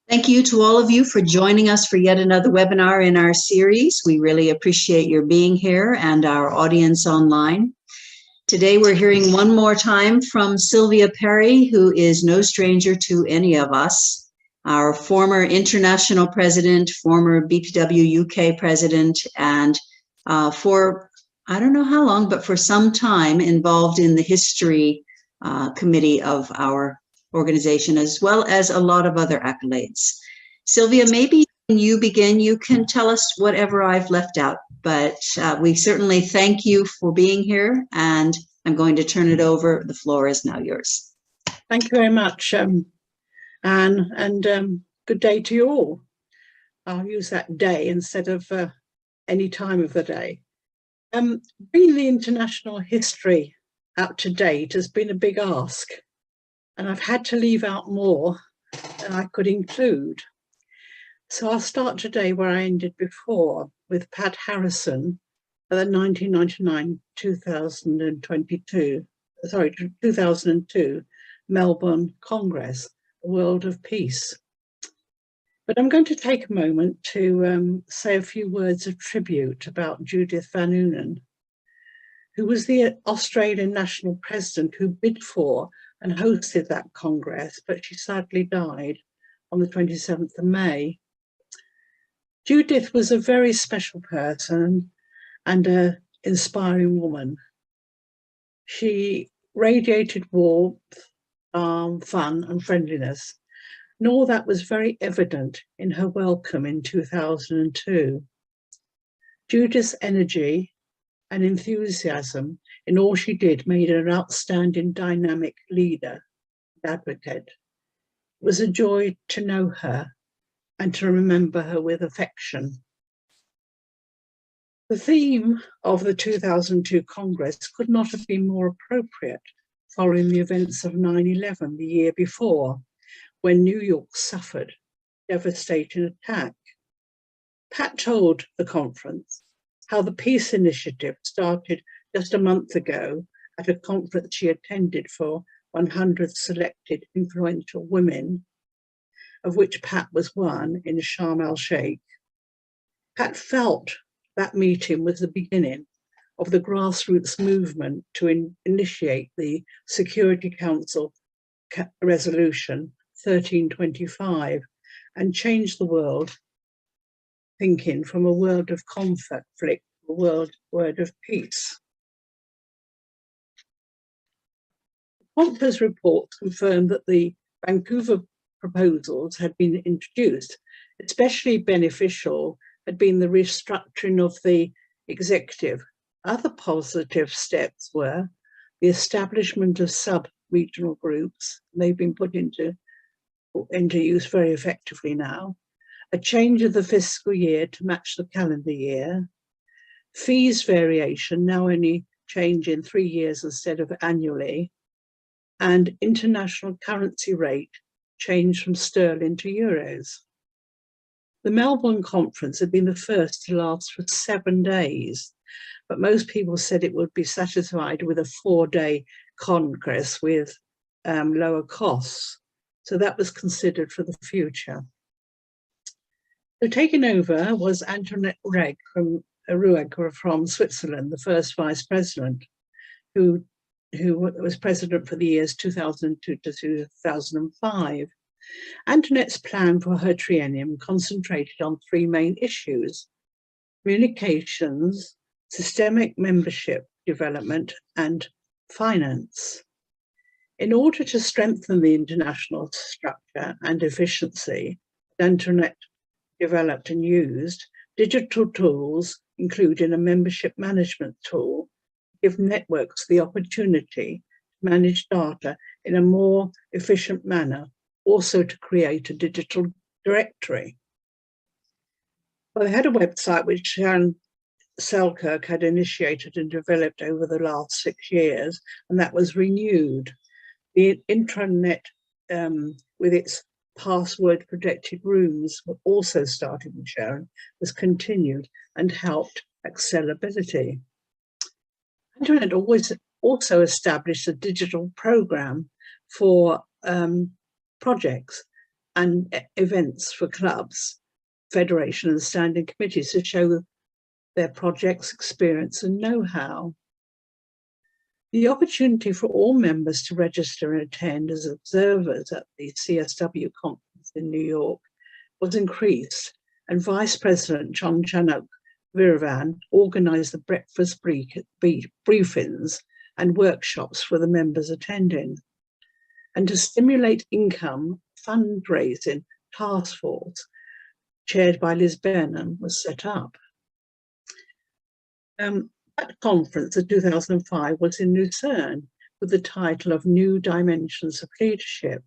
Thank you to all of you for joining us for yet another webinar in our series. We really appreciate your being here and our audience online. Today we're hearing one more time from Sylvia Perry, who is no stranger to any of us, our former international president, former BPW UK president, and for I don't know how long, but for some time involved in the history committee of our organization, as well as a lot of other accolades. Sylvia, maybe when you begin, you can tell us whatever I've left out, but we certainly thank you for being here, and I'm going to turn it over. The floor is now yours. Thank you very much, Anne, and good day to you all. I'll use that day instead of any time of the day. Bringing the international history up to date has been a big ask, and I've had to leave out more than I could include. So I'll start today where I ended before, with Pat Harrison at the 2002 Melbourne Congress, the World of Peace. But I'm going to take a moment to say a few words of tribute about Judith Van Unen, who was the Australian national president who bid for and hosted that Congress, but she sadly died on the 27th of May. Judith was a very special person and an inspiring woman. She radiated warmth, fun and friendliness, and all that was very evident in her welcome in 2002. Judith's energy and enthusiasm in all she did made her an outstanding dynamic leader and advocate. It was a joy to know her and to remember her with affection. The theme of the 2002 Congress could not have been more appropriate following the events of 9/11 the year before, when New York suffered a devastating attack. Pat told the conference how the Peace Initiative started just a month ago at a conference she attended for 100 selected influential women, of which Pat was one, in Sharm el-Sheikh. Pat felt that meeting was the beginning of the grassroots movement to initiate the Security Council Resolution 1325 and change the world thinking from a world of conflict to a world of peace. The conference report confirmed that the Vancouver proposals had been introduced. Especially beneficial had been the restructuring of the executive. Other positive steps were the establishment of sub-regional groups. They've been put into use very effectively now. A change of the fiscal year to match the calendar year. Fees variation, now only change in 3 years instead of annually. And international currency rate changed from sterling to euros. The Melbourne conference had been the first to last for 7 days, but most people said it would be satisfied with a 4-day congress with lower costs. So that was considered for the future. So taking over was Antoinette Ruegger from Switzerland, the first vice president, who was president for the years 2002 to 2005. Antoinette's plan for her triennium concentrated on 3 main issues: communications, systemic membership development, and finance. In order to strengthen the international structure and efficiency, Antoinette developed and used digital tools, including a membership management tool, to give networks the opportunity to manage data in a more efficient manner, also to create a digital directory. Well, they had a website which Sharon Selkirk had initiated and developed over the last 6 years, and that was renewed. The intranet with its password protected rooms were also started with Sharon, was continued and helped accessibility. Antoinette also established a digital program for projects and events for clubs, federation and standing committees to show their projects, experience and know-how. The opportunity for all members to register and attend as observers at the CSW conference in New York was increased, and Vice President John Chanuk Viravan organised the breakfast briefings and workshops for the members attending. And to stimulate income, fundraising task force, chaired by Liz Benham, was set up. That conference in 2005 was in Lucerne with the title of New Dimensions of Leadership.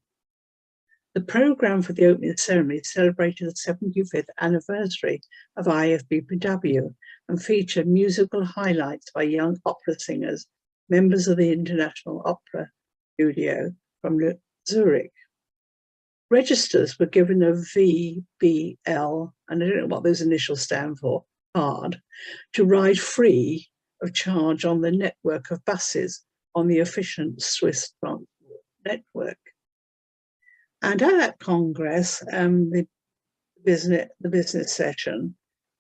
The programme for the opening ceremony celebrated the 75th anniversary of IFBPW and featured musical highlights by young opera singers, members of the International Opera Studio from Zurich. Registers were given a VBL, and I don't know what those initials stand for, card, to ride free of charge on the network of buses on the efficient Swiss transport network. And at that Congress, the business session,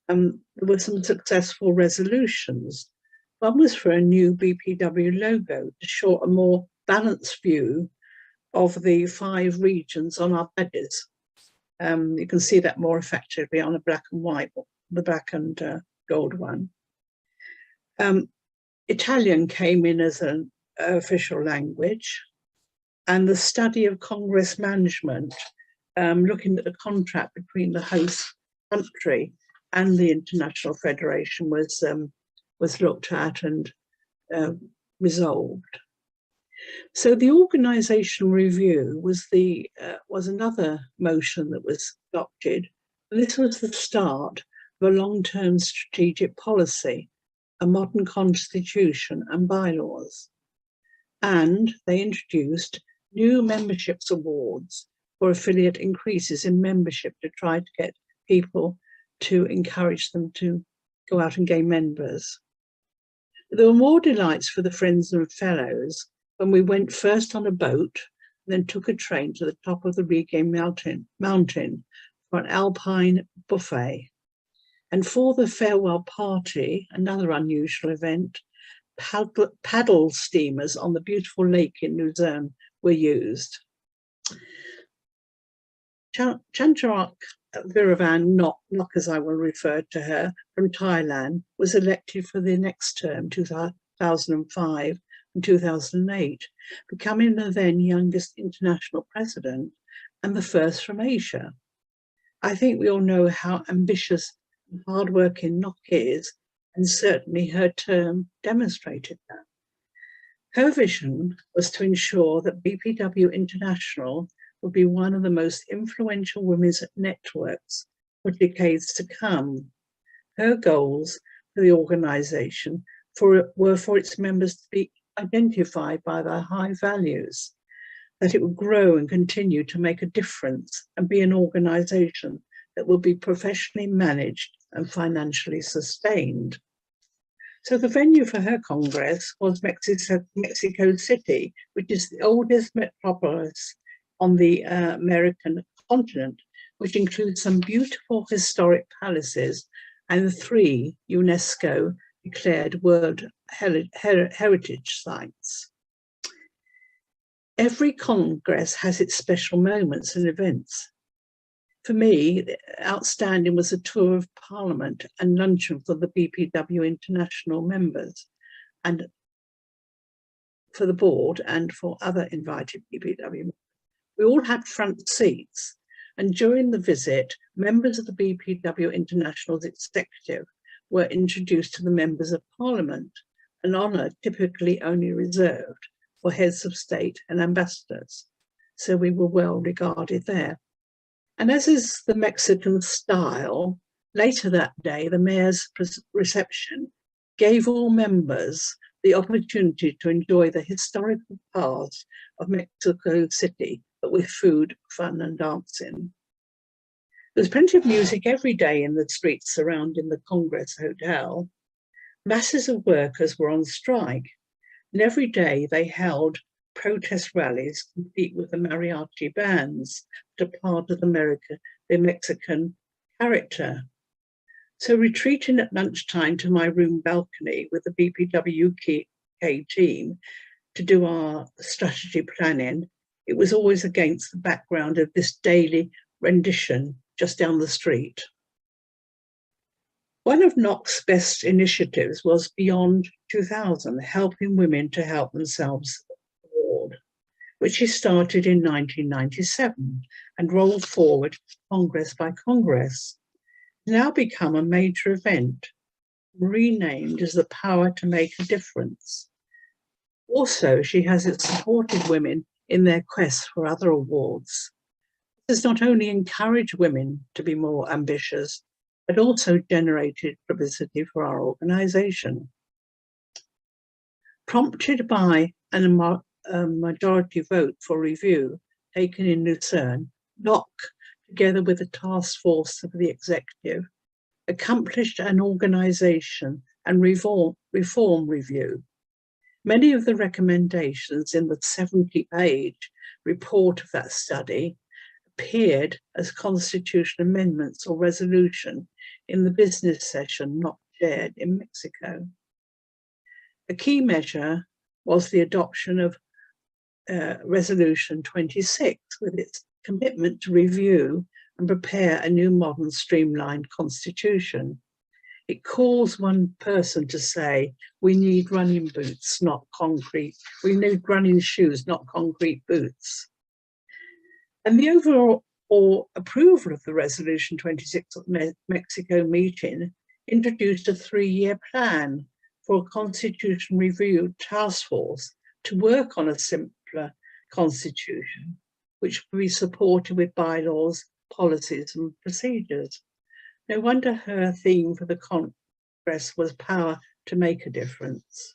there were some successful resolutions. One was for a new BPW logo to show a more balanced view of the 5 regions on our badges. You can see that more effectively on a black and white, the black and gold one. Italian came in as an official language, and the study of Congress management, looking at the contract between the host country and the International Federation, was looked at and resolved. So the organisational review was another motion that was adopted. This was the start of a long-term strategic policy, a modern constitution and bylaws. And they introduced new memberships awards for affiliate increases in membership to try to get people to encourage them to go out and gain members. There were more delights for the friends and fellows when we went first on a boat, then took a train to the top of the Regain mountain for an alpine buffet. And for the farewell party, another unusual event, paddle steamers on the beautiful lake in Lucerne were used. Chancharak Viravan Nok, as I will refer to her, from Thailand, was elected for the next term, 2005 and 2008, becoming the then youngest international president and the first from Asia. I think we all know how ambitious and hardworking Nok is, and certainly her term demonstrated that. Her vision was to ensure that BPW International would be one of the most influential women's networks for decades to come. Her goals for the organisation were for its members to be identified by their high values, that it would grow and continue to make a difference and be an organisation that will be professionally managed and financially sustained. So the venue for her Congress was Mexico City, which is the oldest metropolis on the American continent, which includes some beautiful historic palaces and 3 UNESCO declared World Heritage Sites. Every Congress has its special moments and events. For me, outstanding was a tour of Parliament and luncheon for the BPW International members and for the board and for other invited BPW members. We all had front seats, and during the visit, members of the BPW International's executive were introduced to the members of Parliament, an honour typically only reserved for heads of state and ambassadors. So we were well regarded there. And as is the Mexican style, later that day, the mayor's reception gave all members the opportunity to enjoy the historical past of Mexico City, but with food, fun and dancing. There's plenty of music every day in the streets surrounding the Congress Hotel. Masses of workers were on strike, and every day they held protest rallies complete with the mariachi bands that are part of the Mexican character. So retreating at lunchtime to my room balcony with the BPW team to do our strategy planning, it was always against the background of this daily rendition just down the street. One of NOC's best initiatives was Beyond 2000, Helping Women to Help Themselves Award, which he started in 1997 and rolled forward Congress by Congress. It's now become a major event, renamed as the Power to Make a Difference. Also, she has supported women in their quest for other awards. This has not only encouraged women to be more ambitious, but also generated publicity for our organisation. Prompted by a majority vote for review taken in Lucerne, NOC, together with the task force of the executive, accomplished an organisation and reform review. Many of the recommendations in the 70-page report of that study appeared as constitution amendments or resolution in the business session not chaired in Mexico. A key measure was the adoption of Resolution 26 with its commitment to review and prepare a new modern streamlined constitution. It calls one person to say, we need running boots, not concrete. We need running shoes, not concrete boots. And the overall approval of the Resolution 26 at Mexico meeting introduced a 3-year plan for a constitution review task force to work on a simpler constitution, which will be supported with bylaws, policies and procedures. No wonder her theme for the Congress was Power to Make a Difference.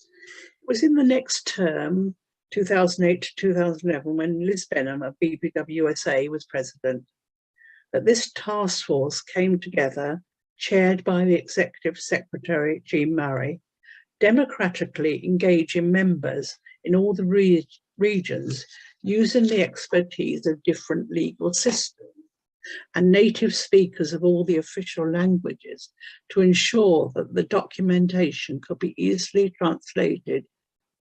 It was in the next term, 2008 to 2011, when Liz Benham of BPW USA was president, that this task force came together, chaired by the Executive Secretary, Jean Murray, democratically engaging members in all the regions using the expertise of different legal systems and native speakers of all the official languages to ensure that the documentation could be easily translated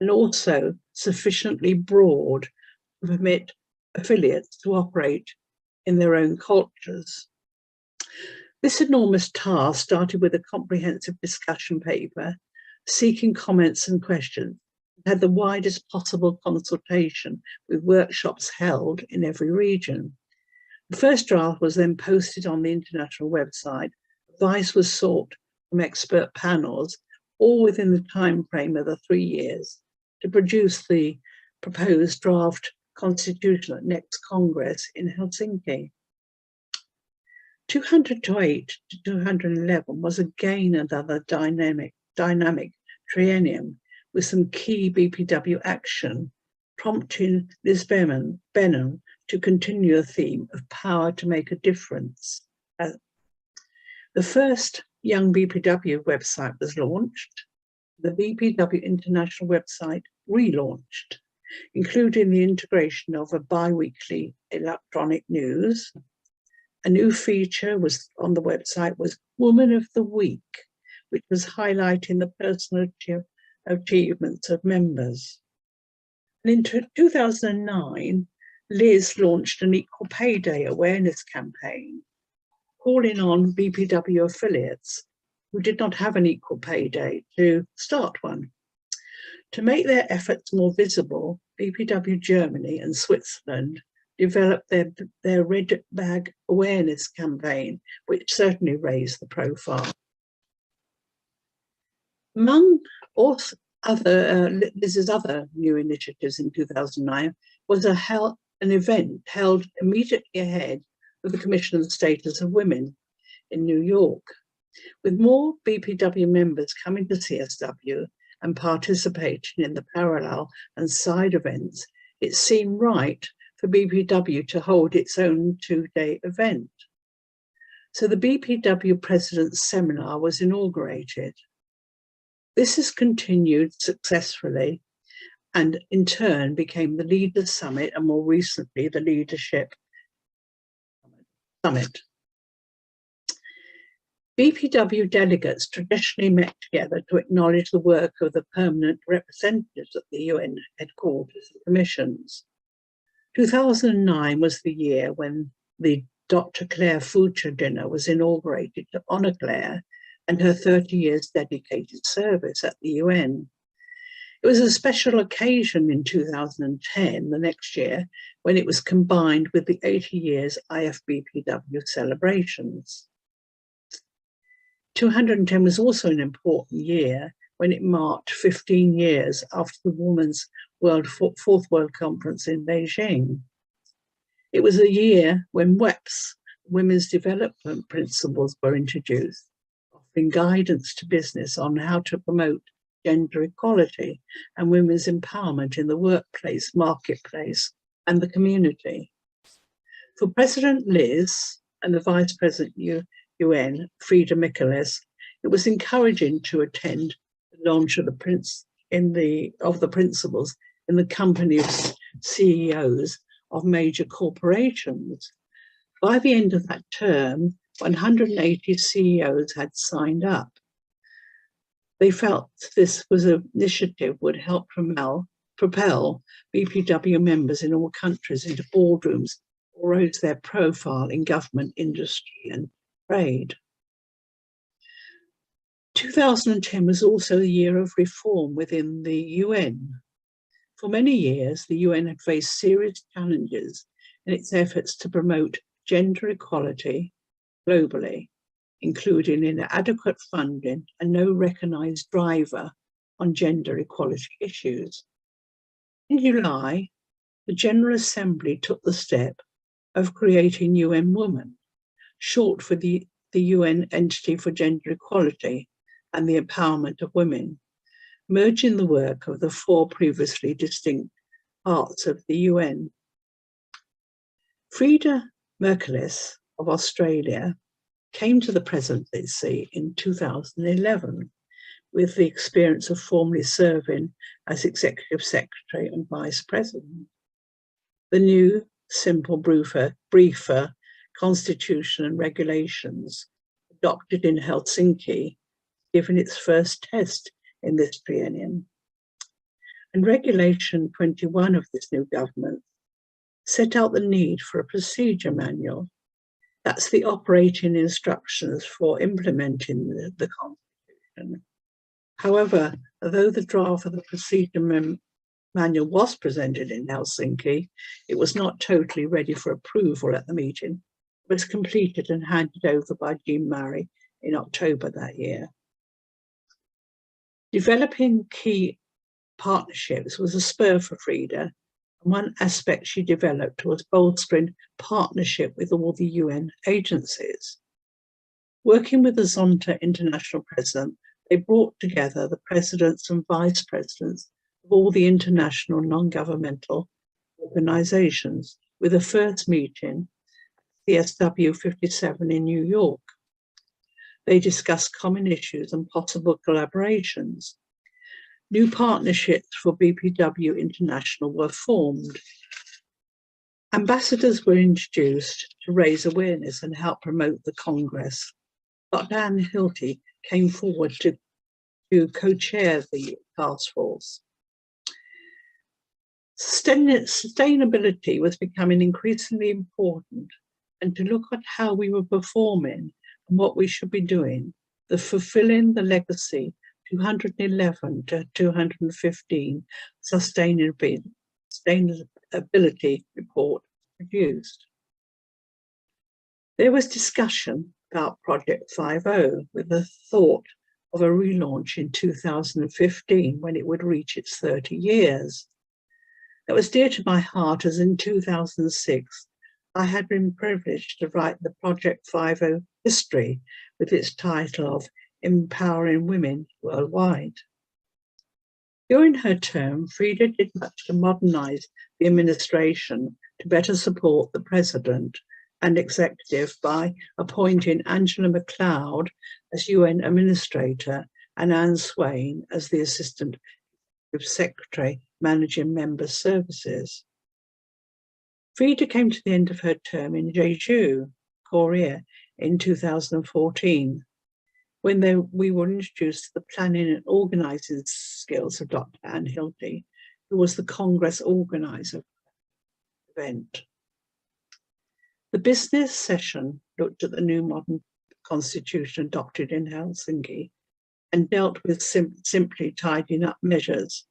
and also sufficiently broad to permit affiliates to operate in their own cultures. This enormous task started with a comprehensive discussion paper, seeking comments and questions, and had the widest possible consultation with workshops held in every region. The first draft was then posted on the international website. Advice was sought from expert panels, all within the time frame of the 3 years, to produce the proposed draft constitution at next Congress in Helsinki. 208 to 211 was again another dynamic triennium with some key BPW action, prompting Liz Benham to continue a theme of power to make a difference. The first Young BPW website was launched. The BPW International website relaunched, including the integration of a bi-weekly electronic news. A new feature was on the website was Woman of the Week, which was highlighting the personal achievements of members. And in 2009, Liz launched an Equal Pay Day awareness campaign, calling on BPW affiliates who did not have an Equal Pay Day to start one. To make their efforts more visible, BPW Germany and Switzerland developed their Red Bag awareness campaign, which certainly raised the profile. Among Liz's other new initiatives in 2009 was an event held immediately ahead of the Commission on the Status of Women in New York. With more BPW members coming to CSW and participating in the parallel and side events, it seemed right for BPW to hold its own 2-day event. So the BPW President's Seminar was inaugurated. This has continued successfully, and in turn became the Leaders Summit and more recently the Leadership Summit. BPW delegates traditionally met together to acknowledge the work of the permanent representatives at the UN headquarters and commissions. 2009 was the year when the Dr. Claire Future Dinner was inaugurated to honour Claire and her 30 years dedicated service at the UN. It was a special occasion in 2010, the next year, when it was combined with the 80 years IFBPW celebrations. 210 was also an important year when it marked 15 years after the Women's Fourth World Conference in Beijing. It was a year when WEPs, Women's Development Principles, were introduced, offering guidance to business on how to promote gender equality and women's empowerment in the workplace, marketplace, and the community. For President Liz and the Vice President UN, Frida Michaelis, it was encouraging to attend the launch of the principles in the company of CEOs of major corporations. By the end of that term, 180 CEOs had signed up. They felt this was an initiative would help propel BPW members in all countries into boardrooms or raise their profile in government, industry, and trade. 2010 was also a year of reform within the UN. For many years, the UN had faced serious challenges in its efforts to promote gender equality globally, including inadequate funding and no recognised driver on gender equality issues. In July, the General Assembly took the step of creating UN Women, short for the UN Entity for Gender Equality and the Empowerment of Women, merging the work of the four previously distinct parts of the UN. Frida Michaelis of Australia came to the presidency in 2011 with the experience of formerly serving as Executive Secretary and Vice President. The new, simple, briefer Constitution and regulations adopted in Helsinki, given its first test in this triennium. And Regulation 21 of this new government set out the need for a procedure manual. That's the operating instructions for implementing the Constitution. However, although the draft of the procedure manual was presented in Helsinki, it was not totally ready for approval at the meeting. It was completed and handed over by Jean Marie in October that year. Developing key partnerships was a spur for Frida, and one aspect she developed was bolstering partnership with all the UN agencies. Working with the Zonta International President, they brought together the presidents and vice presidents of all the international non-governmental organizations with a first meeting at CSW 57 in New York. They discussed common issues and possible collaborations. New partnerships for BPW International were formed. Ambassadors were introduced to raise awareness and help promote the Congress. Dr. Anne Hilty came forward to co-chair the task force. Sustainability was becoming increasingly important, and to look at how we were performing and what we should be doing, the Fulfilling the Legacy 211 to 215 Sustainability Report produced. There was discussion about Project 50 with the thought of a relaunch in 2015 when it would reach its 30 years. That was dear to my heart, as in 2006, I had been privileged to write the Project 50 history with its title of Empowering Women Worldwide. During her term, Frida did much to modernize the administration to better support the president and executive by appointing Angela MacLeod as UN administrator and Anne Swain as the assistant Secretary managing member services. Frida came to the end of her term in Jeju, Korea in 2014, when we were introduced to the planning and organising skills of Dr. Anne Hilty, who was the Congress organiser of the event. The business session looked at the new modern constitution adopted in Helsinki and dealt with simply tidying up measures.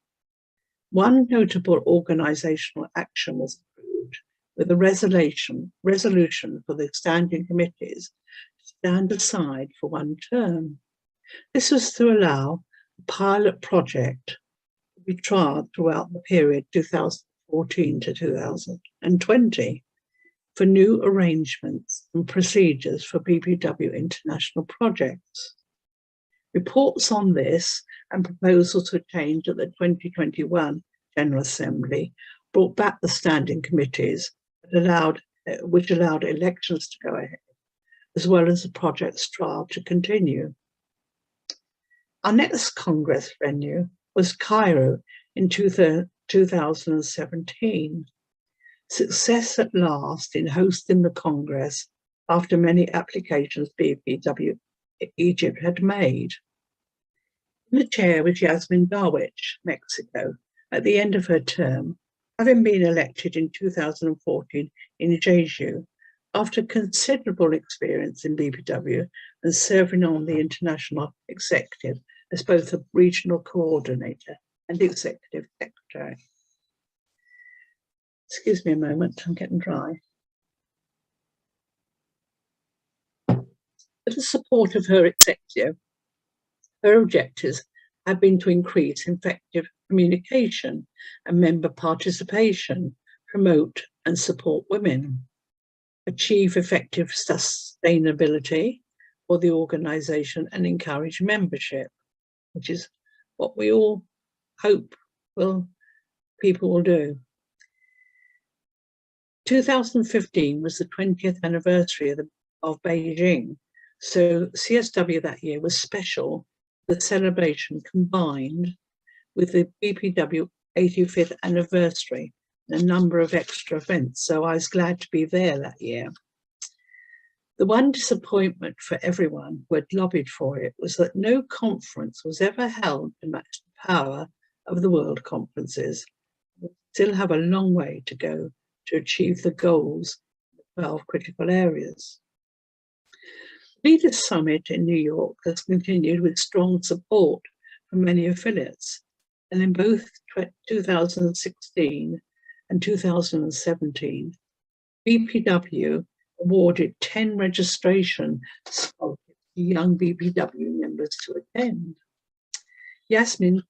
One notable organisational action was approved with a resolution for the standing committees to stand aside for one term. This was to allow a pilot project to be trialled throughout the period 2014 to 2020 for new arrangements and procedures for BPW International projects. Reports on this and proposals for change at the 2021 General Assembly brought back the standing committees which allowed elections to go ahead, as well as the project's trial to continue. Our next Congress venue was Cairo in 2017. Success at last in hosting the Congress after many applications BPW Egypt had made. The chair was Yasmin Darwich, Mexico, at the end of her term, having been elected in 2014 in Jeju after considerable experience in BPW and serving on the international executive as both a regional coordinator and executive secretary. Excuse me a moment, I'm getting dry. With the support of her executive, her objectives have been to increase effective communication and member participation, promote and support women, achieve effective sustainability for the organisation and encourage membership, which is what we all hope people will do. 2015 was the 20th anniversary of Beijing, so CSW that year was special. The celebration combined with the BPW 85th anniversary and a number of extra events, so I was glad to be there that year. The one disappointment for everyone who had lobbied for it was that no conference was ever held to match the power of the World Conferences. We still have a long way to go to achieve the goals in the 12 critical areas. Leaders Summit in New York has continued with strong support from many affiliates, and in both 2016 and 2017, BPW awarded 10 registration scholarships to young BPW members to attend. Yasmin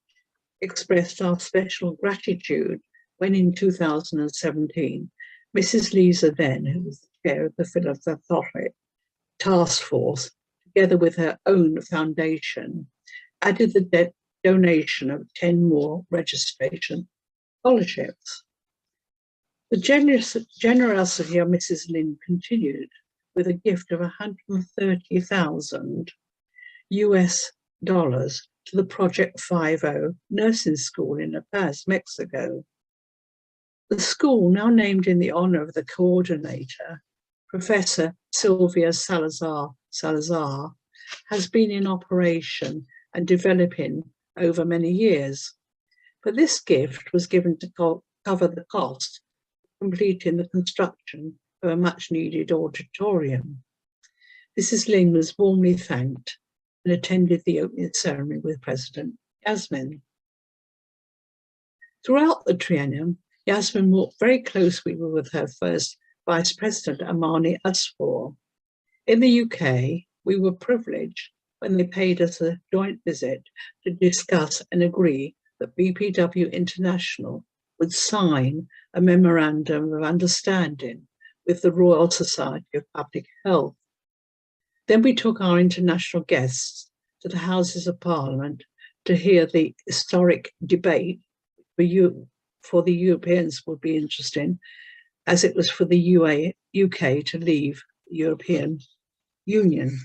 expressed our special gratitude when in 2017, Mrs. Lisa then, who was the chair of the philanthropic task force, together with her own foundation, added the donation of 10 more registration scholarships. The generosity of Mrs. Lin continued with a gift of $130,000 to the Project 50 nursing school in La Paz, Mexico. The school, now named in the honor of the coordinator, Professor Sylvia Salazar, has been in operation and developing over many years. But this gift was given to cover the cost of completing the construction of a much needed auditorium. Mrs. Ling was warmly thanked and attended the opening ceremony with President Yasmin. Throughout the triennium, Yasmin worked very closely with her first Vice President, Amani Asfour. In the UK, we were privileged when they paid us a joint visit to discuss and agree that BPW International would sign a memorandum of understanding with the Royal Society of Public Health. Then we took our international guests to the Houses of Parliament to hear the historic debate for the Europeans would be interesting, as it was for the UK to leave the European Union.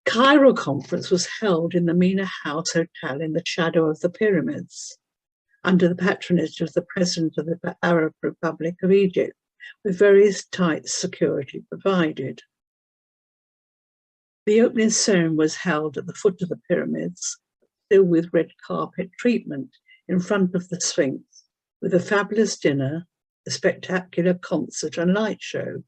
Cairo conference was held in the Mina House Hotel in the shadow of the pyramids, under the patronage of the President of the Arab Republic of Egypt, with various tight security provided. The opening ceremony was held at the foot of the pyramids, still with red carpet treatment in front of the Sphinx, with a fabulous dinner, a spectacular concert and light show.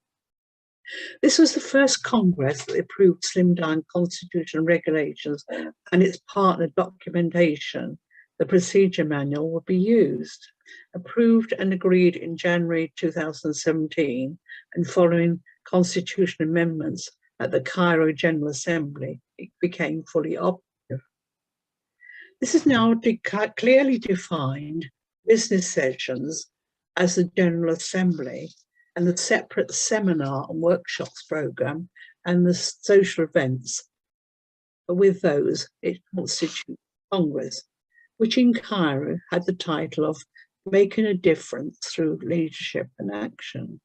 This was the first Congress that approved slimmed-down constitution regulations and its partner documentation. The procedure manual would be used. Approved and agreed in January 2017 and following constitution amendments at the Cairo General Assembly, it became fully operative. This is now clearly defined business sessions as the General Assembly and the separate seminar and workshops program and the social events. With those, it constitutes Congress, which in Cairo had the title of Making a Difference Through Leadership and Action.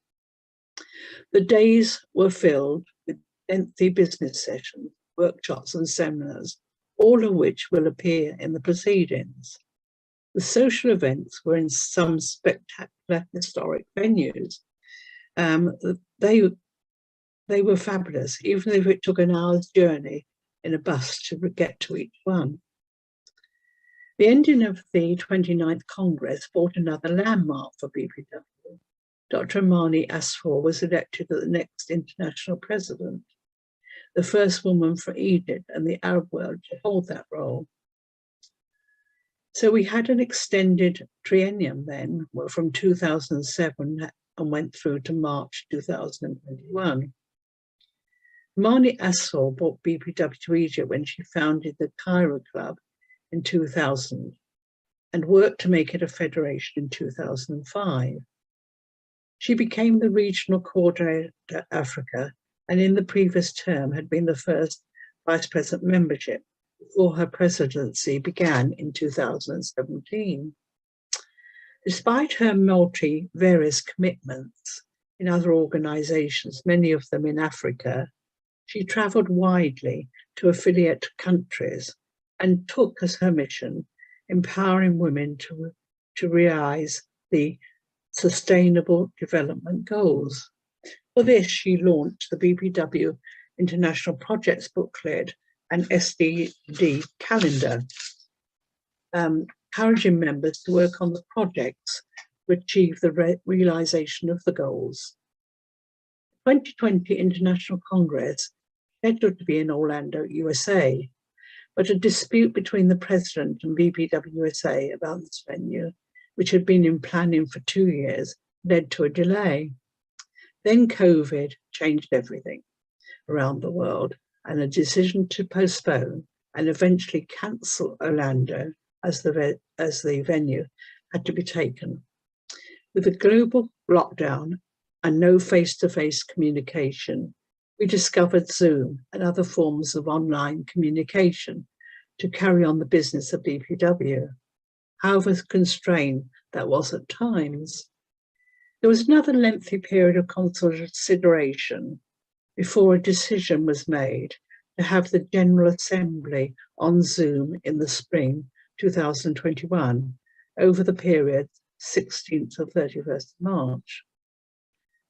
The days were filled with lengthy business sessions, workshops and seminars, all of which will appear in the proceedings. The social events were in some spectacular historic venues. They were fabulous, even if it took an hour's journey in a bus to get to each one. The ending of the 29th Congress brought another landmark for BPW. Dr. Mani Asfour was elected as the next international president, the first woman for Egypt and the Arab world to hold that role. So we had an extended triennium then, from 2007 and went through to March 2021. Mani Asfour brought BPW to Egypt when she founded the Cairo Club in 2000 and worked to make it a federation in 2005. She became the regional coordinator Africa and in the previous term had been the first vice president membership before her presidency began in 2017. Despite her various commitments in other organizations, many of them in Africa, she traveled widely to affiliate countries and took as her mission empowering women to realize the Sustainable Development Goals. For this, she launched the BPW International Projects Booklet and SDG calendar, encouraging members to work on the projects to achieve the realization of the goals. The 2020 International Congress, scheduled to be in Orlando, USA, but a dispute between the president and BPW USA about this venue, which had been in planning for 2 years, led to a delay. Then COVID changed everything around the world, and a decision to postpone and eventually cancel Orlando as the venue had to be taken. With a global lockdown and no face-to-face communication, we discovered Zoom and other forms of online communication to carry on the business of BPW. However constrained that was at times. There was another lengthy period of consideration before a decision was made to have the General Assembly on Zoom in the spring 2021 over the period 16th to 31st of March.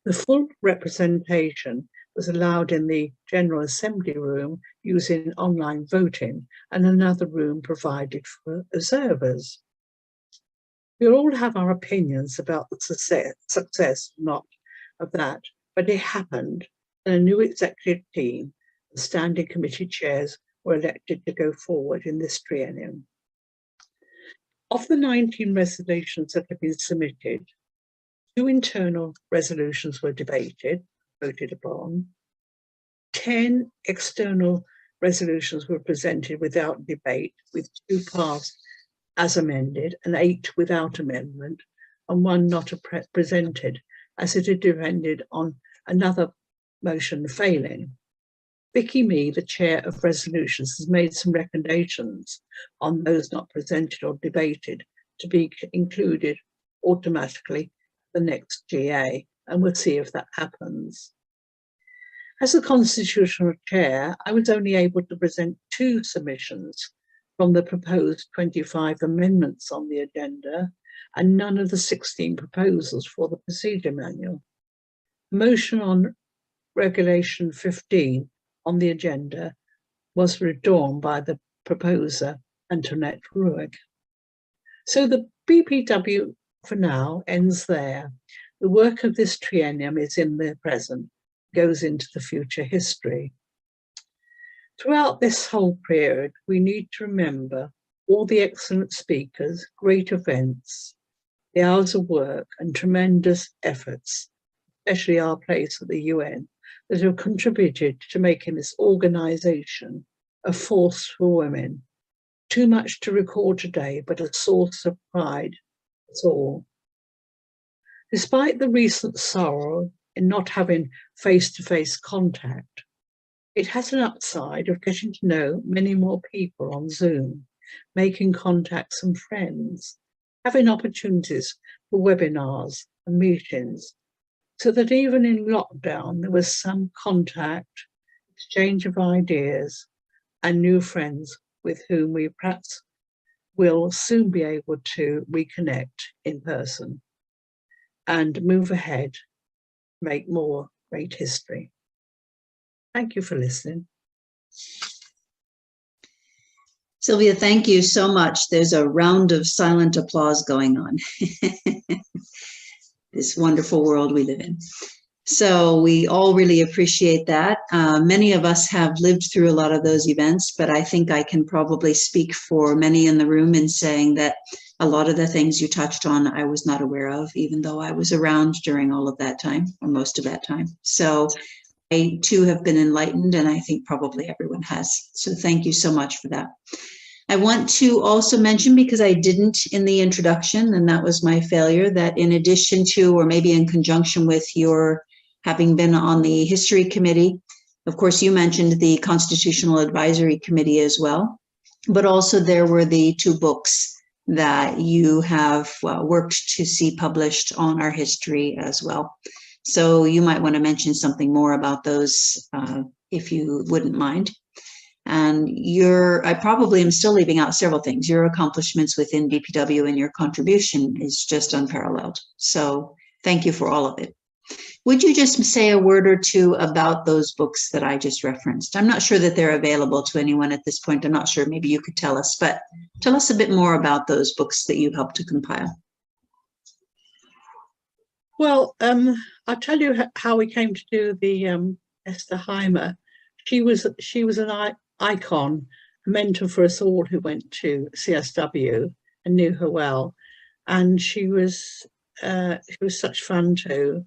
The full representation was allowed in the General Assembly room using online voting and another room provided for observers. We all have our opinions about the success or not of that, but it happened and a new executive team and standing committee chairs were elected to go forward in this triennium. Of the 19 resolutions that have been submitted, 2 internal resolutions were voted upon, 10 external resolutions were presented without debate, with 2 passed as amended and 8 without amendment, and 1 not presented, as it had depended on another motion failing. Vicky Mee, the chair of resolutions, has made some recommendations on those not presented or debated to be included automatically the next GA, and we'll see if that happens. As the constitutional chair, I was only able to present 2 submissions from the proposed 25 amendments on the agenda and none of the 16 proposals for the procedure manual. Motion on Regulation 15 on the agenda was withdrawn by the proposer, Antoinette Ruegg. So the BPW for now ends there. The work of this triennium is in the present, goes into the future history. Throughout this whole period, we need to remember all the excellent speakers, great events, the hours of work and tremendous efforts, especially our place at the UN, that have contributed to making this organisation a force for women. Too much to record today, but a source of pride for us all. Despite the recent sorrow in not having face-to-face contact, it has an upside of getting to know many more people on Zoom, making contacts and friends, having opportunities for webinars and meetings, so that even in lockdown there was some contact, exchange of ideas and new friends with whom we perhaps will soon be able to reconnect in person and move ahead, make more great history. Thank you for listening. Sylvia, thank you so much. There's a round of silent applause going on. This wonderful world we live in. So we all really appreciate that. Many of us have lived through a lot of those events, but I think I can probably speak for many in the room in saying that a lot of the things you touched on, I was not aware of, even though I was around during all of that time, or most of that time. So I too have been enlightened, and I think probably everyone has. So thank you so much for that. I want to also mention, because I didn't in the introduction, and that was my failure, that in addition to, or maybe in conjunction with your having been on the History Committee, of course, you mentioned the Constitutional Advisory Committee as well, but also there were the 2 books that you have worked to see published on our history as well. So you might want to mention something more about those if you wouldn't mind. And I probably am still leaving out several things. Your accomplishments within BPW and your contribution is just unparalleled. So thank you for all of it. Would you just say a word or 2 about those books that I just referenced? I'm not sure that they're available to anyone at this point. I'm not sure, maybe you could tell us, but tell us a bit more about those books that you helped to compile. Well, I'll tell you how we came to do the Esther Heimer. She was an icon, a mentor for us all who went to CSW and knew her well, and she was such fun too.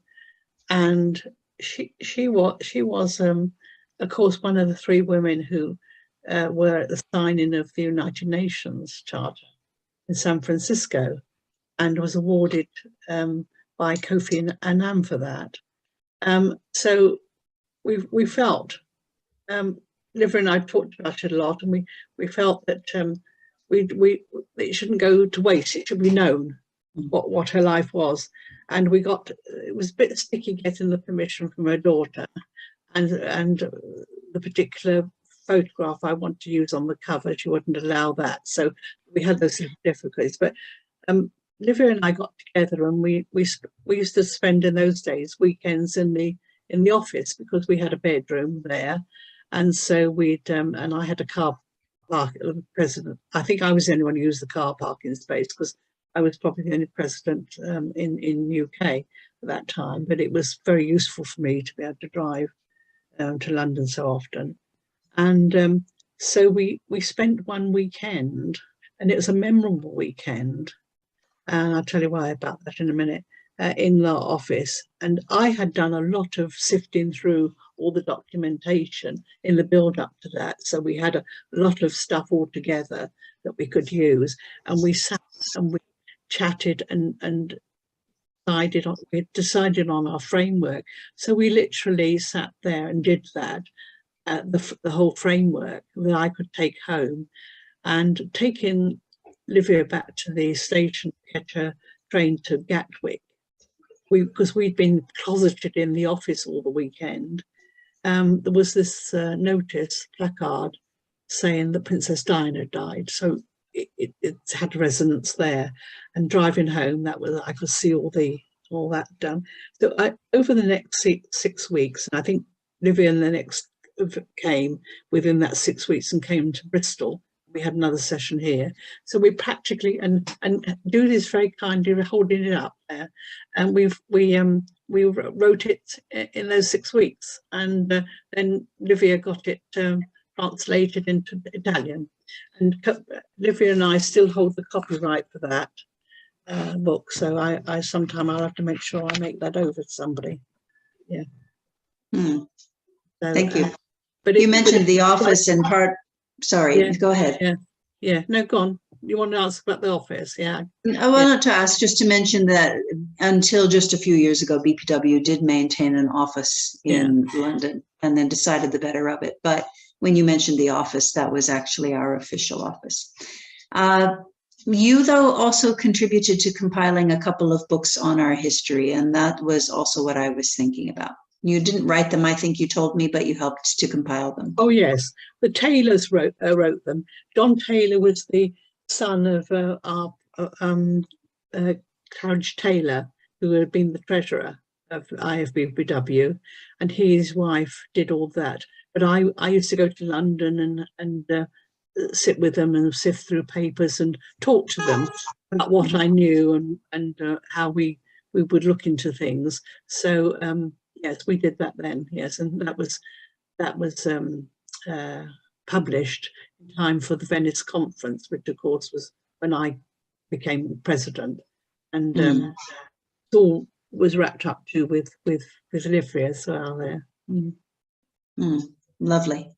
And she was of course one of the 3 women who were at the signing of the United Nations Charter in San Francisco, and was awarded by Kofi Annan for that. So we felt, Liv and I talked about it a lot, and we felt that it shouldn't go to waste. It should be known what her life was. And it was a bit sticky getting the permission from her daughter, and the particular photograph I want to use on the cover, she wouldn't allow that. So we had those difficulties. But Livia and I got together, and we used to spend in those days weekends in the office, because we had a bedroom there, and so and I had a car park president. I think I was the only one who used the car parking space, because I was probably the only president in UK at that time, but it was very useful for me to be able to drive to London so often. And so we spent one weekend, and it was a memorable weekend, and I'll tell you why about that in a minute, in the office. And I had done a lot of sifting through all the documentation in the build up to that, so we had a lot of stuff all together that we could use, and we sat and we chatted and decided on our framework. So we literally sat there and did that, the whole framework that I could take home, and taking Livia back to the station to catch her train to Gatwick, because we'd been closeted in the office all the weekend. there was this notice, placard, saying that Princess Diana died. So it had resonance there. And driving home, I could see all that done. So over the next 6 weeks, and I think Vivian the next came within that 6 weeks and came to Bristol. We had another session here. So we practically, and Judy is very kindly holding it up there. And we wrote it in those 6 weeks. And then Livia got it translated into Italian. And Livia and I still hold the copyright for that book. So I sometime I'll have to make sure I make that over to somebody. Yeah. Hmm. So, Thank you. But you mentioned The Office and part. Sorry, yeah, go ahead. Yeah. No, go on. You want to ask about The Office? Yeah. I wanted to ask, just to mention that until just a few years ago, BPW did maintain an office in London and then decided the better of it. But when you mentioned The Office, that was actually our official office. You, though, also contributed to compiling a couple of books on our history, and that was also what I was thinking about. You didn't write them, I think you told me, but you helped to compile them. Oh, yes. The Taylors wrote them. John Taylor was the son of our Clarence Taylor, who had been the treasurer of IFBPW, and his wife did all that. But I used to go to London and sit with them and sift through papers and talk to them about what I knew and how we would look into things. So yes, we did that then. Yes, and that was published in time for the Venice conference, which of course was when I became president, and it all was wrapped up too with Livia as well there. Lovely.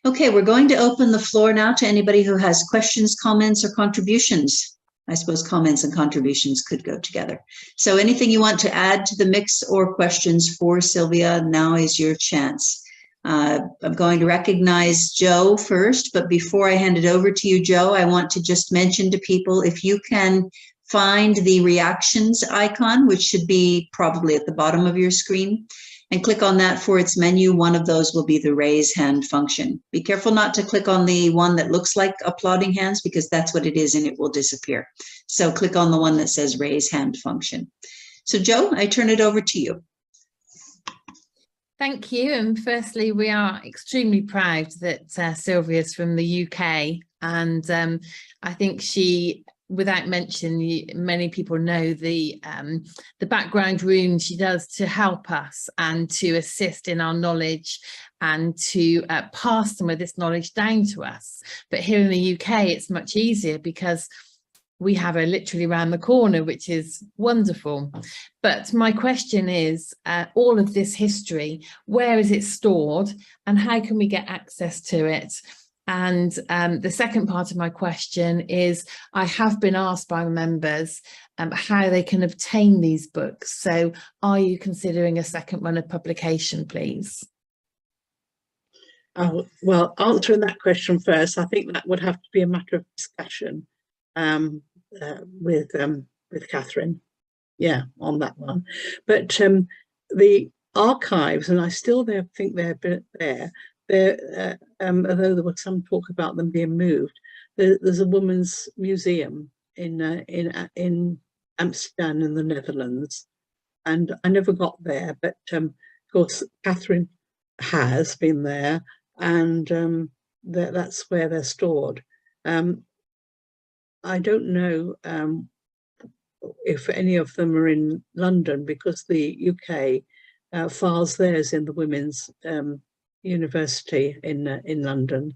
Okay, we're going to open the floor now to anybody who has questions, comments, or contributions. I suppose comments and contributions could go together. So anything you want to add to the mix or questions for Sylvia, now is your chance. I'm going to recognize Joe first, but before I hand it over to you, Joe, I want to just mention to people, if you can find the reactions icon, which should be probably at the bottom of your screen, and click on that for its menu. One of those will be the raise hand function. Be careful not to click on the one that looks like applauding hands, because that's what it is and it will disappear. So click on the one that says raise hand function. So Joe, I turn it over to you. Thank you. And firstly, we are extremely proud that Sylvia is from the UK. And I think she, without mentioning, many people know the background room she does to help us and to assist in our knowledge and to pass some of this knowledge down to us. But here in the UK, it's much easier because we have her literally around the corner, which is wonderful. But my question is, all of this history, where is it stored and how can we get access to it? And the second part of my question is, I have been asked by members how they can obtain these books. So are you considering a second run of publication, please? Well, answering that question first, I think that would have to be a matter of discussion with Catherine, on that one. But the archives, and I still think they're there. Although there was some talk about them being moved, there's a women's museum in Amsterdam in the Netherlands, and I never got there. But of course, Catherine has been there, and that's where they're stored. I don't know if any of them are in London, because the UK files theirs in the Women's University in London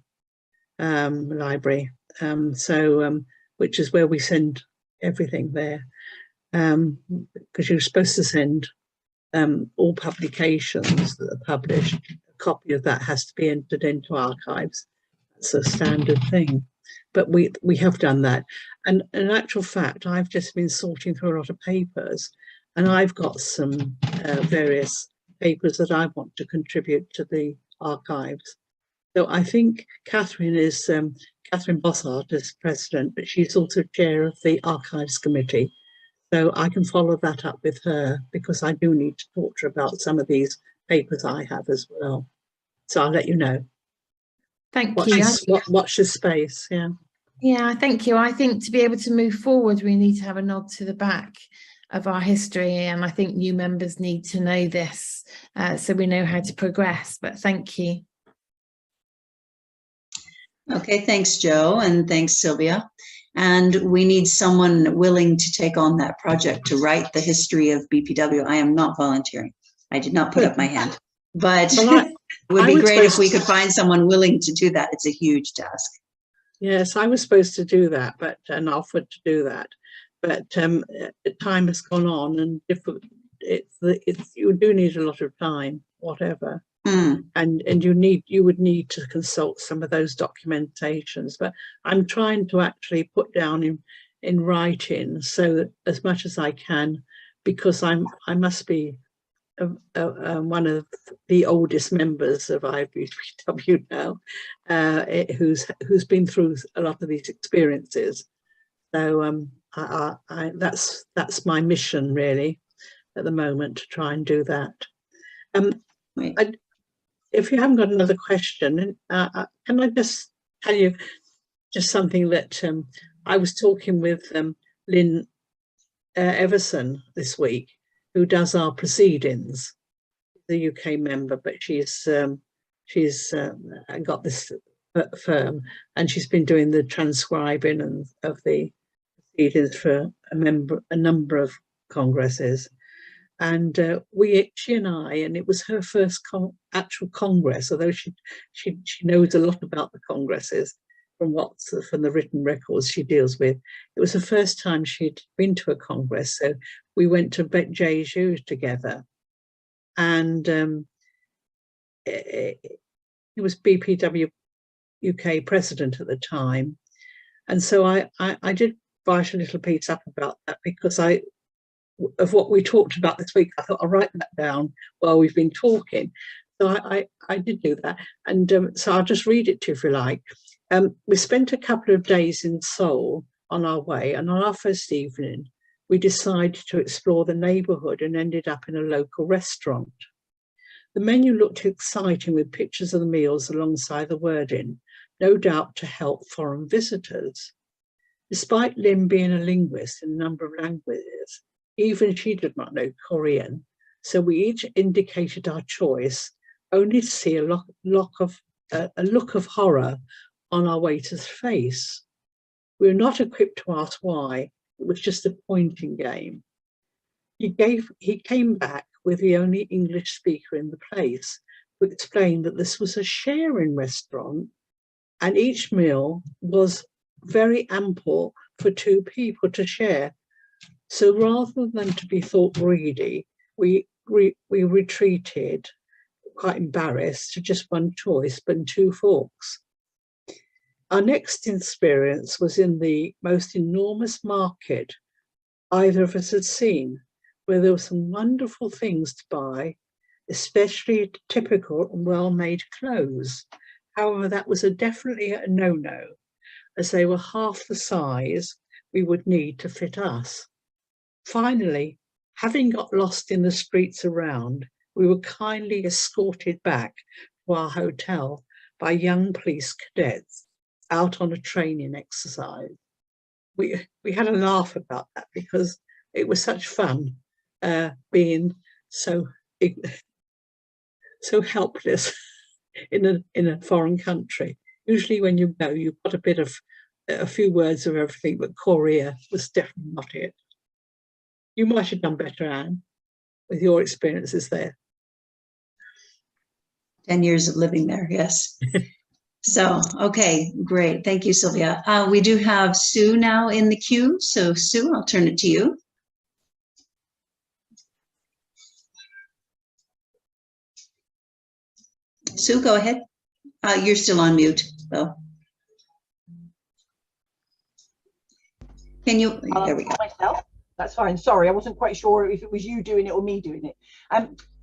library. Which is where we send everything there, because you're supposed to send all publications that are published. A copy of that has to be entered into archives. That's a standard thing. But we have done that. And in actual fact, I've just been sorting through a lot of papers, and I've got some various papers that I want to contribute to the archives. So I think Catherine Bossart is president, but she's also chair of the archives committee. So I can follow that up with her, because I do need to talk to her about some of these papers I have as well. So I'll let you know. Thank Watch you. watch this space. Yeah. Yeah, thank you. I think to be able to move forward, we need to have a nod to the back of our history, and I think new members need to know this so we know how to progress. But thank you. Okay, thanks, Joe, and thanks, Sylvia. And we need someone willing to take on that project to write the history of BPW. I am not volunteering. I did not put up my hand, but Well, it would be great if we could find someone willing to do that. It's a huge task. Yes, I was supposed to do that, and offered to do that, but time has gone on, and you do need a lot of time, whatever, and you would need to consult some of those documentations. But I'm trying to actually put down in writing, so that as much as I can, because I must be one of the oldest members of IBPW now, who's been through a lot of these experiences. So that's my mission really at the moment, to try and do that. If you haven't got another question, can I just tell you just something that I was talking with Lynn Everson this week, who does our proceedings, the UK member, but she's got this firm, and she's been doing the transcribing of the proceedings for a number of congresses. And she and I, and it was her first actual congress, although she knows a lot about the congresses from the written records she deals with. It was the first time she'd been to a congress, so we went to Jeju together, and he was BPW UK president at the time, and so I did write a little piece up about that, because of what we talked about this week. I thought I'll write that down while we've been talking. So I did do that, and so I'll just read it to you if you like. We spent a couple of days in Seoul on our way, and on our first evening, we decided to explore the neighbourhood and ended up in a local restaurant. The menu looked exciting, with pictures of the meals alongside the wording, no doubt to help foreign visitors. Despite Lynn being a linguist in a number of languages, even she did not know Korean, so we each indicated our choice, only to see a look of horror on our waiter's face. We were not equipped to ask why. It was just a pointing game. He came back with the only English speaker in the place, who explained that this was a sharing restaurant, and each meal was very ample for two people to share. So rather than to be thought greedy, we retreated, quite embarrassed, to just one choice, but two forks. Our next experience was in the most enormous market either of us had seen, where there were some wonderful things to buy, especially typical and well-made clothes. However, that was definitely a no-no, as they were half the size we would need to fit us. Finally, having got lost in the streets around, we were kindly escorted back to our hotel by young police cadets out on a training exercise. We had a laugh about that, because it was such fun being so helpless in a foreign country. Usually when you go, you've got a few words of everything, but Korea was definitely not it. You might have done better, Anne, with your experiences there. 10 years of living there, yes. So, okay, great. Thank you, Sylvia. We do have Sue now in the queue. So, Sue, I'll turn it to you. Sue, go ahead. You're still on mute, though. Can you? There we go. Myself. That's fine. Sorry, I wasn't quite sure if it was you doing it or me doing it.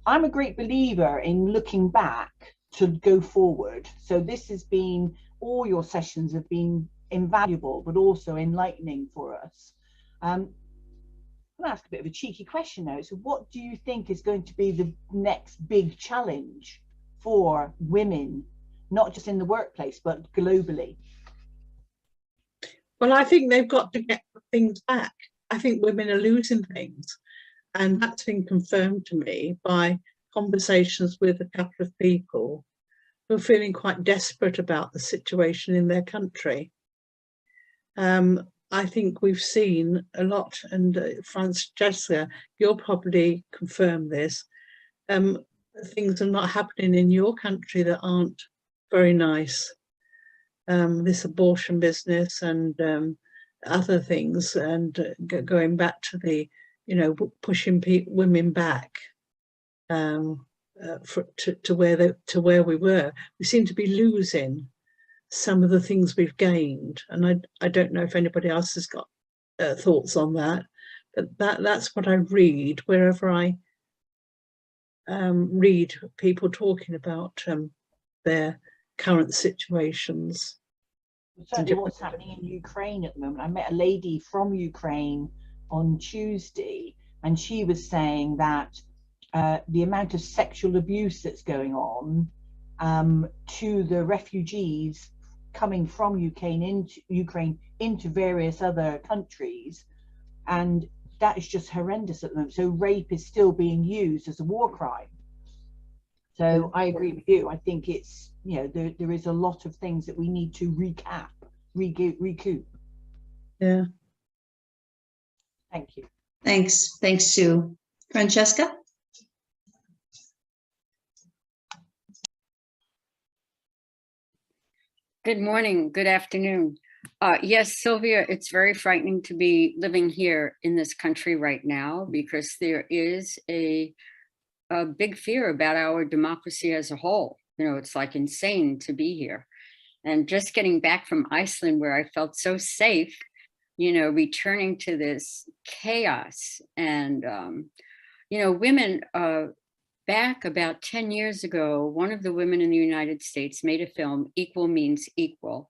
I'm a great believer in looking back to go forward. So this has been, all your sessions have been invaluable, but also enlightening for us. I'm going to ask a bit of a cheeky question now. So what do you think is going to be the next big challenge for women, not just in the workplace, but globally? Well, I think they've got to get things back. I think women are losing things. And that's been confirmed to me by conversations with a couple of people who are feeling quite desperate about the situation in their country. I think we've seen a lot, and Francesca, you'll probably confirm this. Things are not happening in your country that aren't very nice. This abortion business and other things, and going back to the, pushing women back to where we were. We seem to be losing some of the things we've gained, and I don't know if anybody else has got thoughts on that, but that's what I read wherever I read people talking about their current situations. Certainly what's happening in Ukraine at the moment. I met a lady from Ukraine on Tuesday, and she was saying that the amount of sexual abuse that's going on to the refugees coming from Ukraine into various other countries, and that is just horrendous at the moment. So rape is still being used as a war crime. So I agree with you. I think it's, there is a lot of things that we need to recoup. Yeah. Thank you. Thanks, Sue. Francesca? Good morning, good afternoon. Yes, Sylvia, it's very frightening to be living here in this country right now, because there is a big fear about our democracy as a whole. It's like insane to be here. And just getting back from Iceland, where I felt so safe, returning to this chaos. And, women, back about 10 years ago, one of the women in the United States made a film, Equal Means Equal.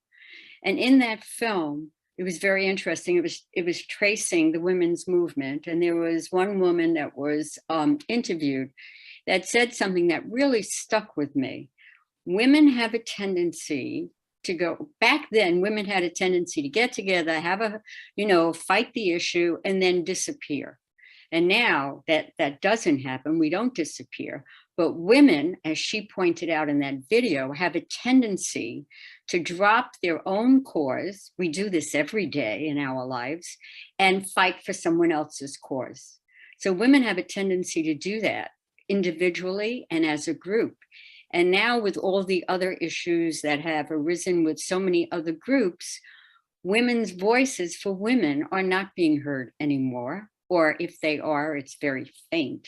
And in that film, it was very interesting. It was tracing the women's movement. And there was one woman that was interviewed that said something that really stuck with me. Women have a tendency to go, back then, women had a tendency to get together, have fight the issue, and then disappear. And now that doesn't happen, we don't disappear. But women, as she pointed out in that video, have a tendency to drop their own cause. We do this every day in our lives, and fight for someone else's cause. So women have a tendency to do that individually and as a group. And now with all the other issues that have arisen with so many other groups, women's voices for women are not being heard anymore. Or if they are, it's very faint.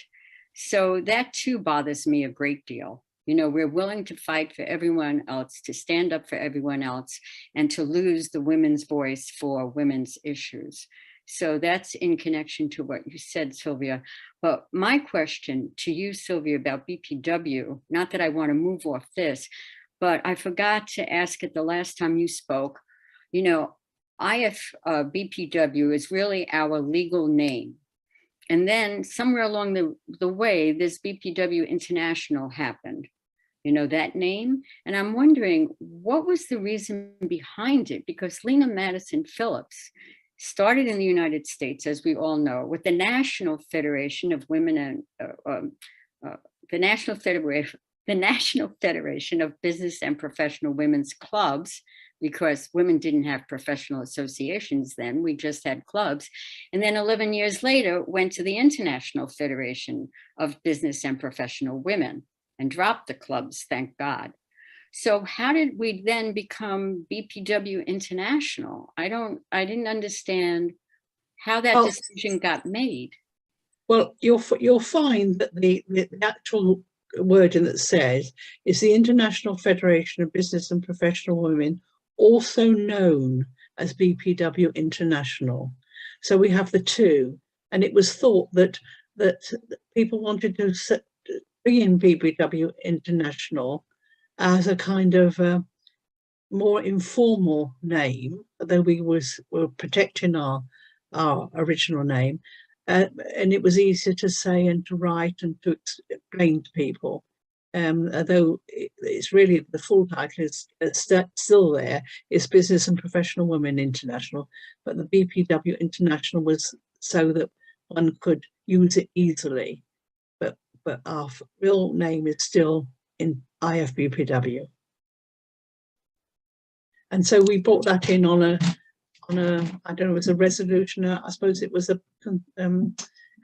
So that too bothers me a great deal. We're willing to fight for everyone else, to stand up for everyone else, and to lose the women's voice for women's issues. So that's in connection to what you said, Sylvia. But my question to you, Sylvia, about BPW, not that I want to move off this, but I forgot to ask it the last time you spoke. BPW is really our legal name. And then somewhere along the way, this BPW International happened, that name. And I'm wondering, what was the reason behind it? Because Lena Madison Phillips started in the United States, as we all know, with the National Federation of Women and the National Federation of Business and Professional Women's Clubs, because women didn't have professional associations then, we just had clubs. And then 11 years later, went to the International Federation of Business and Professional Women and dropped the clubs, thank God. So how did we then become BPW International? I didn't understand how that decision got made. Well, you'll find that the actual wording that says is the International Federation of Business and Professional Women, also known as BPW International. So we have the two, and it was thought that people wanted to bring in BPW International as a kind of more informal name, although we were protecting our original name. and it was easier to say and to write and to explain to people. Although it's really, the full title is still there, it's Business and Professional Women International, but the BPW International was so that one could use it easily. But our real name is still in IFBPW. And so we brought that in on a I don't know, it was a resolution, I suppose it was a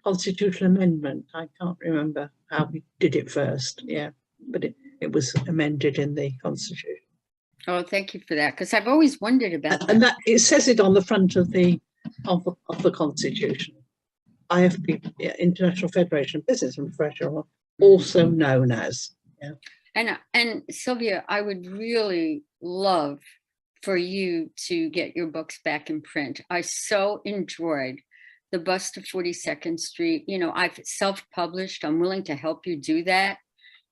constitutional amendment. I can't remember how we did it first, yeah, but it was amended in the Constitution. Oh, thank you for that, because I've always wondered about that. And that, it says it on the front of the Constitution. IFB, International Federation of Business and Professional, also known as. Yeah. And Sylvia, I would really love for you to get your books back in print. I so enjoyed The Bust of 42nd Street. You know, I've self-published. I'm willing to help you do that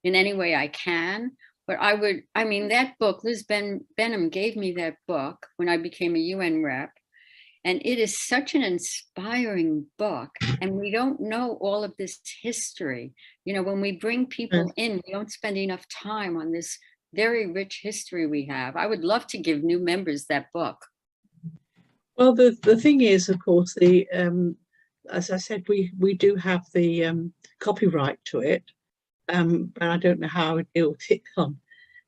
in any way I can. But I mean, that book, Liz Benham gave me that book when I became a UN rep. And it is such an inspiring book. And we don't know all of this history. You know, when we bring people in, we don't spend enough time on this very rich history we have. I would love to give new members that book. Well, the thing is, of course, as I said, we do have the copyright to it. And I don't know how it'll tick on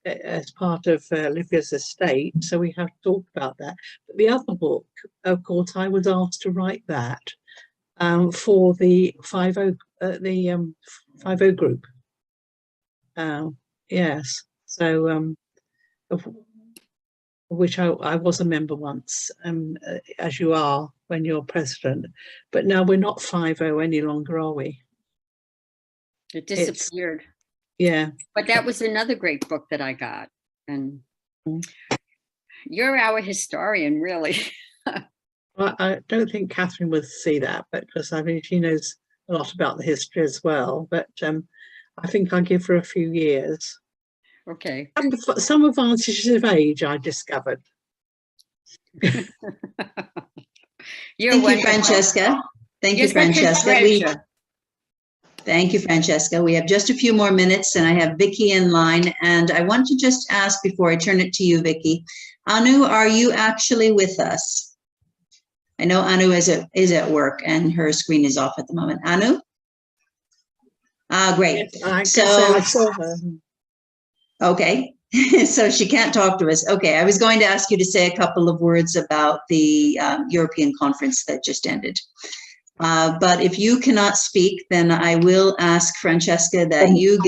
as part of Livia's estate, so we have to talk about that. But the other book, of course, I was asked to write that for the 50 group. Yes, so of which I was a member once, as you are when you're president. But now we're not 50 any longer, are we? It disappeared. Yeah. But that was another great book that I got. And you're our historian, really. Well, I don't think Catherine would see that, but because I mean, she knows a lot about the history as well. But I think I'll give her a few years. Okay. And some advantages of age I discovered. Thank you, Francesca. Thank you, Francesca. Thank you, Francesca. We have just a few more minutes and I have Vicky in line. And I want to just ask before I turn it to you, Vicky, Anu, are you actually with us? I know Anu is at work and her screen is off at the moment. Anu? Great. Yes, I saw her. Okay, so she can't talk to us. Okay, I was going to ask you to say a couple of words about the European conference that just ended. But if you cannot speak, then I will ask Francesca that you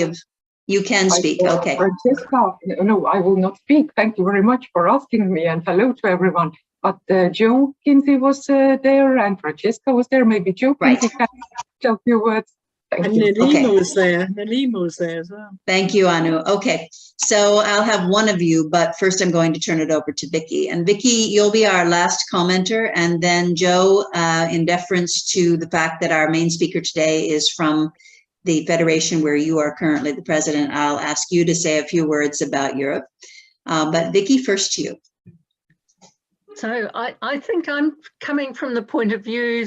can speak. Okay. Francesca, no, I will not speak. Thank you very much for asking me, and hello to everyone. But Joe Kinsey was there and Francesca was there. Maybe Joe Kinsey can tell a few words. And Nalima was there. Nalima was there as well. Thank you, Anu. Okay, so I'll have one of you, but first I'm going to turn it over to Vicky. And Vicky, you'll be our last commenter. And then Joe, in deference to the fact that our main speaker today is from the Federation where you are currently the president, I'll ask you to say a few words about Europe. But Vicky, first to you. So I think I'm coming from the point of view,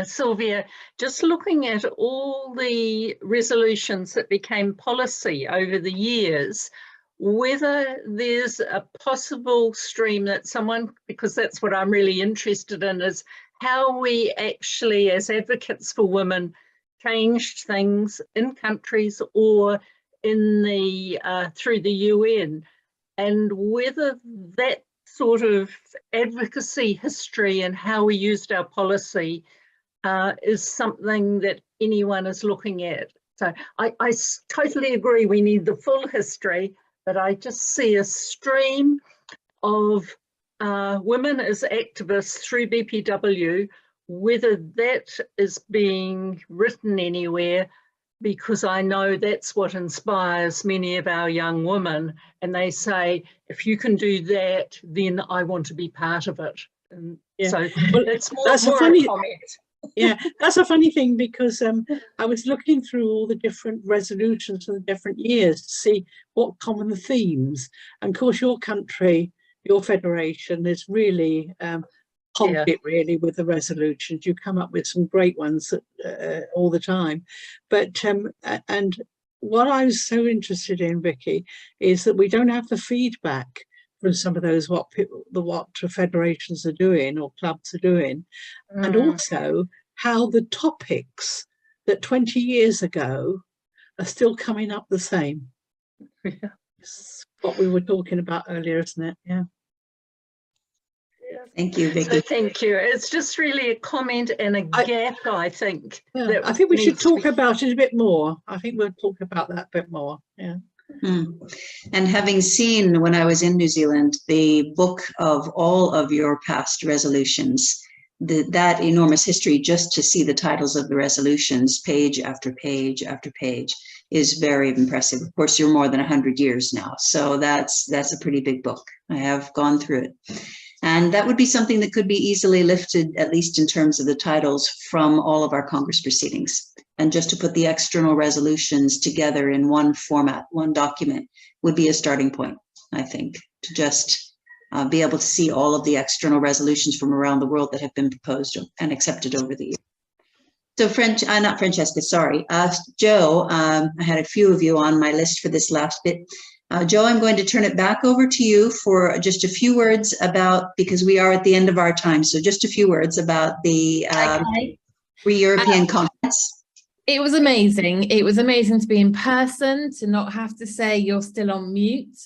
Sylvia, just looking at all the resolutions that became policy over the years, whether there's a possible stream that someone, because that's what I'm really interested in, is how we actually, as advocates for women, changed things in countries or in the through the UN, and whether that sort of advocacy history and how we used our policy is something that anyone is looking at. So I totally agree we need the full history, but I just see a stream of women as activists through BPW, whether that is being written anywhere, because I know that's what inspires many of our young women. And they say, if you can do that, then I want to be part of it. And so it's more a comment. Yeah, that's a funny thing, because I was looking through all the different resolutions from the different years to see what common themes. And of course, your country, your federation is really hogged it really with the resolutions. You come up with some great ones all the time. But and what I was so interested in, Vicky, is that we don't have the feedback from some of those what federations are doing or clubs are doing, and also how the topics that 20 years ago are still coming up the same. It's what we were talking about earlier, isn't it? Yeah. Thank you, Vicky. So thank you. It's just really a comment and a gap, I think. Yeah, I think we should talk about it a bit more. I think we'll talk about that a bit more. Yeah. And having seen, when I was in New Zealand, the book of all of your past resolutions, that enormous history, just to see the titles of the resolutions, page after page after page, is very impressive. Of course, you're more than 100 years now, so that's a pretty big book. I have gone through it. And that would be something that could be easily lifted, at least in terms of the titles, from all of our Congress proceedings. And just to put the external resolutions together in one format, one document, would be a starting point, I think, to just be able to see all of the external resolutions from around the world that have been proposed and accepted over the years. So not Francesca, sorry. Joe, I had a few of you on my list for this last bit. Joe, I'm going to turn it back over to you for just a few words about, because we are at the end of our time, so just a few words about the European Conference. It was amazing. It was amazing to be in person, to not have to say you're still on mute,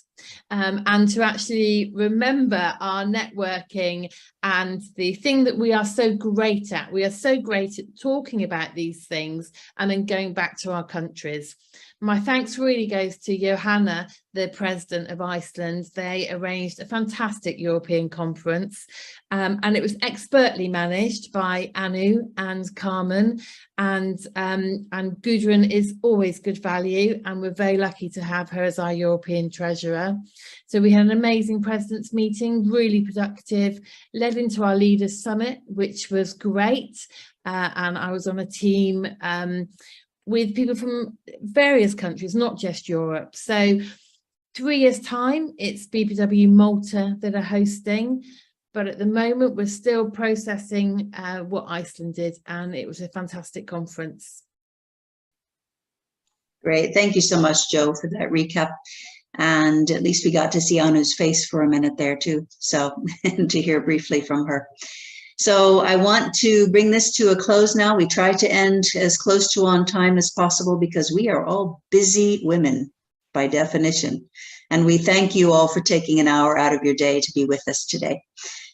and to actually remember our networking and the thing that we are so great at. We are so great at talking about these things and then going back to our countries. My thanks really goes to Johanna, the president of Iceland. They arranged a fantastic European conference, and it was expertly managed by Anu and Carmen, and Gudrun is always good value, and we're very lucky to have her as our European treasurer. So we had an amazing president's meeting, really productive, led into our leaders summit, which was great, and I was on a team with people from various countries, not just Europe. So 3 years' time, it's BPW Malta that are hosting, but at the moment we're still processing what Iceland did, and it was a fantastic conference. Great, thank you so much, Joe, for that recap. And at least we got to see Anu's face for a minute there too, so and to hear briefly from her. So I want to bring this to a close now. We try to end as close to on time as possible because we are all busy women by definition. And we thank you all for taking an hour out of your day to be with us today.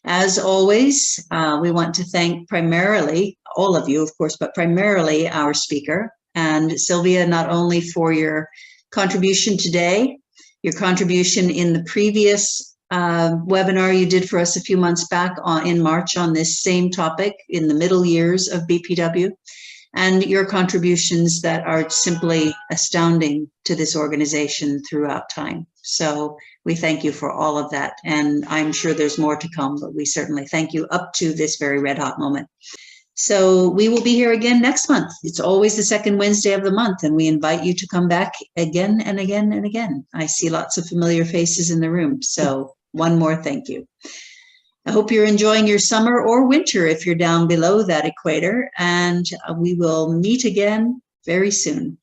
As always, we want to thank primarily all of you, of course, but primarily our speaker. And Sylvia, not only for your contribution today, your contribution in the previous webinar you did for us a few months back in March on this same topic in the middle years of BPW, and your contributions that are simply astounding to this organization throughout time. So we thank you for all of that, and I'm sure there's more to come, but we certainly thank you up to this very red hot moment. So we will be here again next month. It's always the second Wednesday of the month, and we invite you to come back again and again and again. I see lots of familiar faces in the room, so one more thank you. I hope you're enjoying your summer or winter if you're down below that equator, and we will meet again very soon.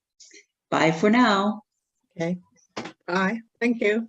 Bye for now. Okay, bye. Thank you.